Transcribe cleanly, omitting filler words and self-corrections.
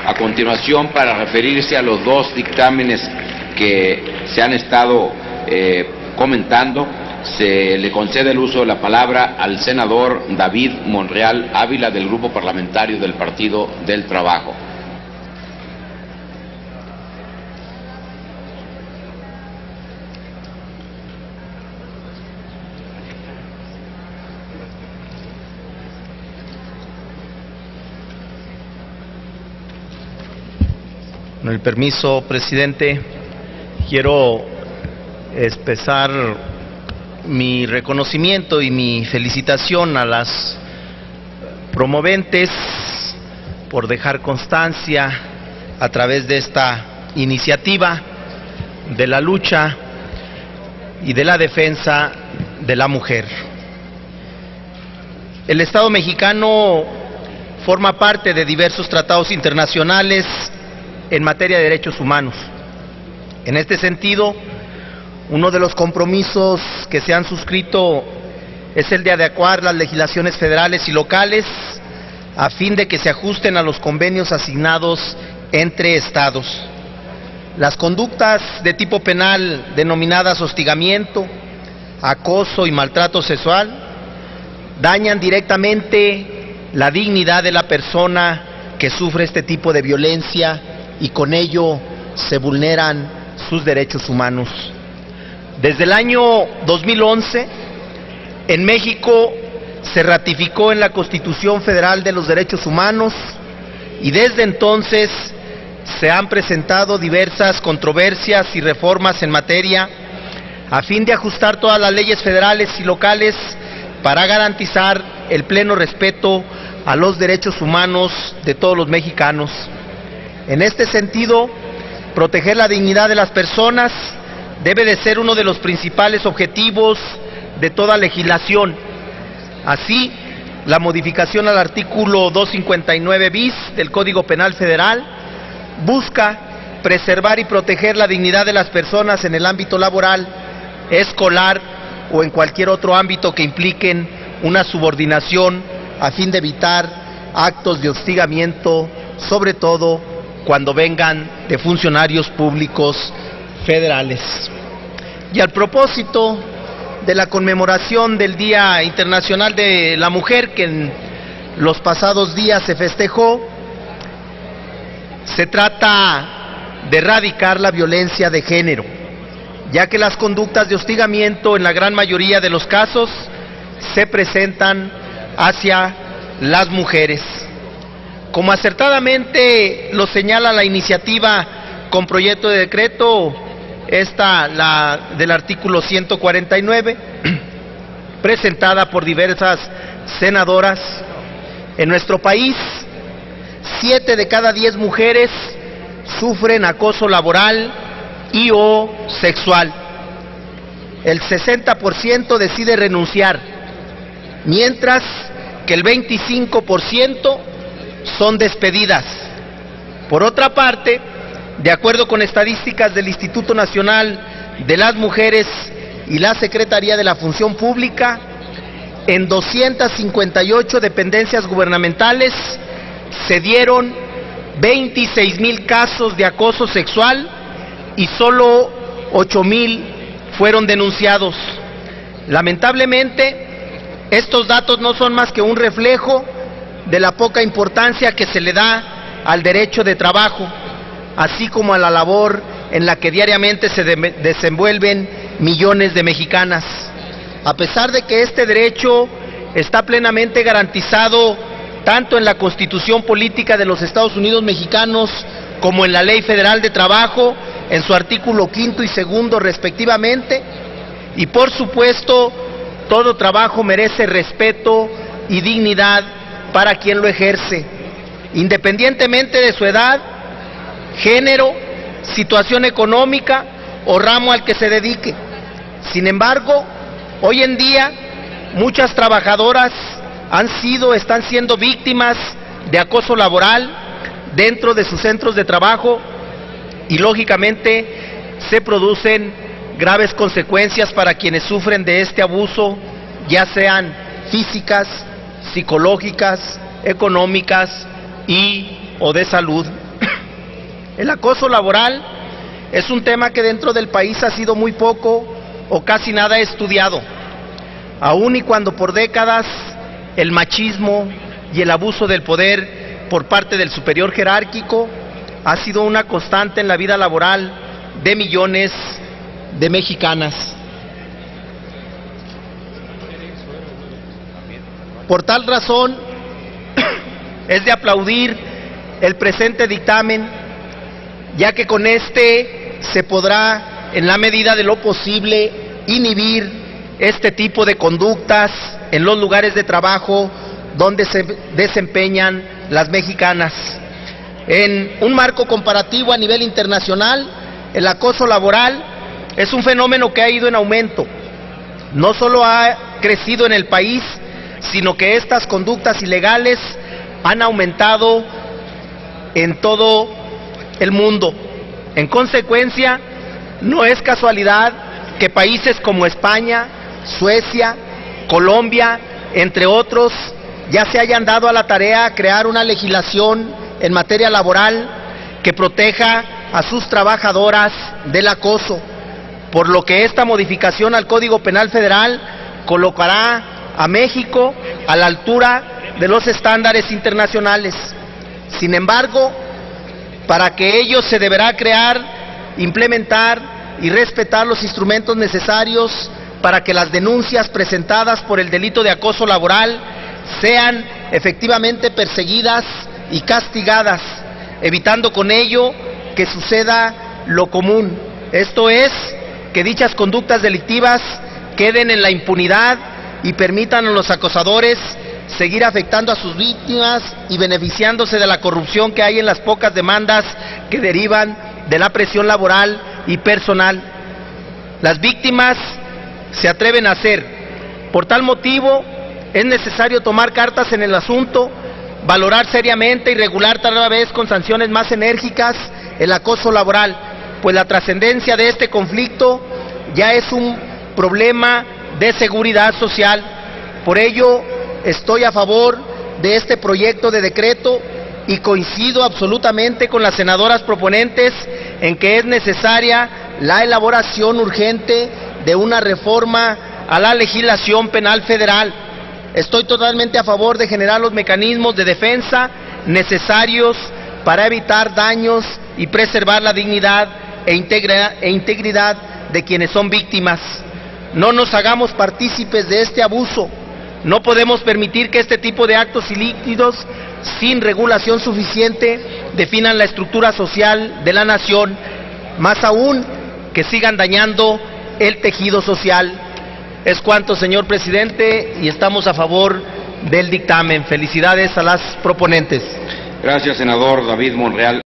a continuación, para referirse a los dos dictámenes que se han estado comentando, se le concede el uso de la palabra al senador David Monreal Ávila, del Grupo Parlamentario del Partido del Trabajo. Con el permiso, presidente, quiero expresar mi reconocimiento y mi felicitación a las promoventes por dejar constancia a través de esta iniciativa de la lucha y de la defensa de la mujer. El Estado mexicano forma parte de diversos tratados internacionales en materia de derechos humanos. En este sentido, uno de los compromisos que se han suscrito es el de adecuar las legislaciones federales y locales a fin de que se ajusten a los convenios asignados entre estados. Las conductas de tipo penal denominadas hostigamiento, acoso y maltrato sexual dañan directamente la dignidad de la persona que sufre este tipo de violencia y con ello se vulneran sus derechos humanos. Desde el año 2011, en México se ratificó en la Constitución Federal de los Derechos Humanos y desde entonces se han presentado diversas controversias y reformas en materia a fin de ajustar todas las leyes federales y locales para garantizar el pleno respeto a los derechos humanos de todos los mexicanos. En este sentido, proteger la dignidad de las personas debe de ser uno de los principales objetivos de toda legislación. Así, la modificación al artículo 259 bis del Código Penal Federal busca preservar y proteger la dignidad de las personas en el ámbito laboral, escolar o en cualquier otro ámbito que impliquen una subordinación a fin de evitar actos de hostigamiento, sobre todo cuando vengan de funcionarios públicos federales. Y al propósito de la conmemoración del Día Internacional de la Mujer, que en los pasados días se festejó, se trata de erradicar la violencia de género, ya que las conductas de hostigamiento en la gran mayoría de los casos se presentan hacia las mujeres. Como acertadamente lo señala la iniciativa con proyecto de decreto, la del artículo 149, presentada por diversas senadoras, en nuestro país 7 de cada 10 mujeres sufren acoso laboral y o sexual. El 60% decide renunciar, mientras que el 25% son despedidas. Por otra parte, de acuerdo con estadísticas del Instituto Nacional de las Mujeres y la Secretaría de la Función Pública, en 258 dependencias gubernamentales se dieron 26,000 casos de acoso sexual y solo 8,000 fueron denunciados. Lamentablemente, estos datos no son más que un reflejo de la poca importancia que se le da al derecho de trabajo, así como a la labor en la que diariamente se desenvuelven millones de mexicanas. A pesar de que este derecho está plenamente garantizado tanto en la Constitución Política de los Estados Unidos Mexicanos como en la Ley Federal de Trabajo, en su artículo 5 y 2 respectivamente, y por supuesto, todo trabajo merece respeto y dignidad para quien lo ejerce, independientemente de su edad, género, situación económica o ramo al que se dedique. Sin embargo, hoy en día muchas trabajadoras están siendo víctimas de acoso laboral dentro de sus centros de trabajo y lógicamente se producen graves consecuencias para quienes sufren de este abuso, ya sean físicas, psicológicas, económicas y o de salud. El acoso laboral es un tema que dentro del país ha sido muy poco o casi nada estudiado, aun y cuando por décadas el machismo y el abuso del poder por parte del superior jerárquico ha sido una constante en la vida laboral de millones de mexicanas. Por tal razón, es de aplaudir el presente dictamen, ya que con este se podrá, en la medida de lo posible, inhibir este tipo de conductas en los lugares de trabajo donde se desempeñan las mexicanas. En un marco comparativo a nivel internacional, el acoso laboral es un fenómeno que ha ido en aumento. No solo ha crecido en el país, sino que estas conductas ilegales han aumentado en todo el mundo. En consecuencia, no es casualidad que países como España, Suecia, Colombia, entre otros, ya se hayan dado a la tarea a crear una legislación en materia laboral que proteja a sus trabajadoras del acoso, por lo que esta modificación al Código Penal Federal colocará a México a la altura de los estándares internacionales. Sin embargo, para que ello se deberá crear, implementar y respetar los instrumentos necesarios para que las denuncias presentadas por el delito de acoso laboral sean efectivamente perseguidas y castigadas, evitando con ello que suceda lo común. Esto es, que dichas conductas delictivas queden en la impunidad y permitan a los acosadores seguir afectando a sus víctimas y beneficiándose de la corrupción que hay en las pocas demandas que derivan de la presión laboral y personal. Las víctimas se atreven a hacer. Por tal motivo, es necesario tomar cartas en el asunto, valorar seriamente y regular cada vez con sanciones más enérgicas el acoso laboral, pues la trascendencia de este conflicto ya es un problema de seguridad social. Por ello, estoy a favor de este proyecto de decreto y coincido absolutamente con las senadoras proponentes en que es necesaria la elaboración urgente de una reforma a la legislación penal federal. Estoy totalmente a favor de generar los mecanismos de defensa necesarios para evitar daños y preservar la dignidad e integridad de quienes son víctimas. No nos hagamos partícipes de este abuso. No podemos permitir que este tipo de actos ilícitos, sin regulación suficiente, definan la estructura social de la nación, más aún que sigan dañando el tejido social. Es cuanto, señor presidente, y estamos a favor del dictamen. Felicidades a las proponentes. Gracias, senador David Monreal.